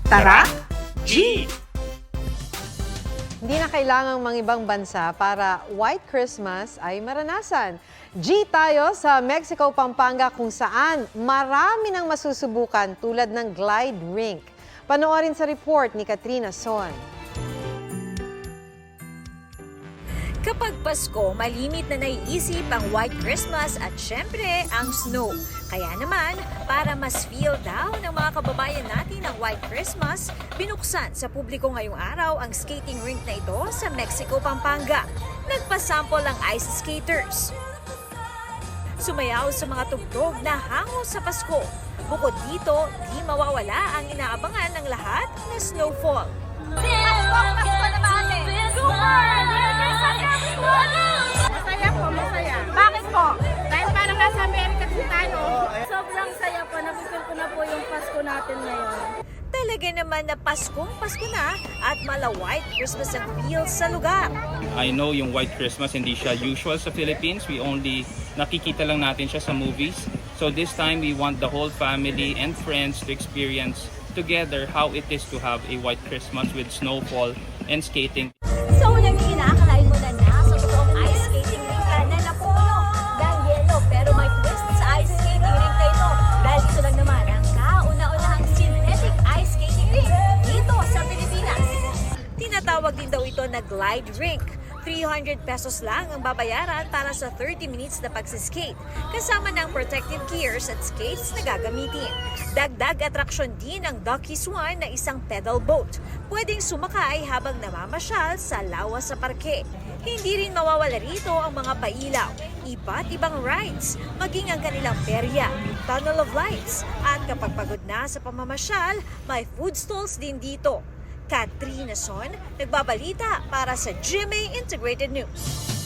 Tara, G! Hindi na kailangang mangibang bansa para White Christmas ay maranasan. G tayo sa Mexico, Pampanga kung saan marami nang masusubukan tulad ng glide rink. Panoorin sa report ni Katrina Son. Kapag Pasko, malimit na naiisip ang White Christmas at syempre ang snow. Kaya naman, para mas feel daw ng mga kababayan natin ang White Christmas, binuksan sa publiko ngayong araw ang skating rink na ito sa Mexico, Pampanga. Nagpasample ang ice skaters. Sumayaw sa mga tugtog na hango sa Pasko. Bukod dito, di mawawala ang inaabangan ng lahat na snowfall. Pasko na ba ate? Masaya po, masaya. Bakit po? Dahil parang nasa Amerika tayo. Sobrang saya po. Napipil ko na po yung Pasko natin ngayon. Talaga naman na Paskong Pasko na at mala White Christmas ang feel sa lugar. I know yung White Christmas hindi siya usual sa Philippines. We only nakikita lang natin siya sa movies. So this time we want the whole family and friends to experience together how it is to have a White Christmas with snowfall and skating. So unang kinakalain mo na sa totoong ice skating rink ka na napuno ng yelo pero may twist sa ice skating rink na ito. Dahil ito lang naman ang kauna-unahang synthetic ice skating rink dito sa Pilipinas. Tinatawag din daw ito na glide rink. 300 pesos lang ang babayaran para sa 30 minutes na pagsiskate, kasama ng protective gears at skates na gagamitin. Dagdag atraksyon din ang Ducky Swan na isang pedal boat. Pwedeng sumakay habang namamasyal sa lawas sa parke. Hindi rin mawawala rito ang mga pailaw, iba't ibang rides, maging ang kanilang perya, tunnel of lights, at kapag pagod na sa pamamasyal, may food stalls din dito. Katrina Son, nagbabalita para sa GMA Integrated News.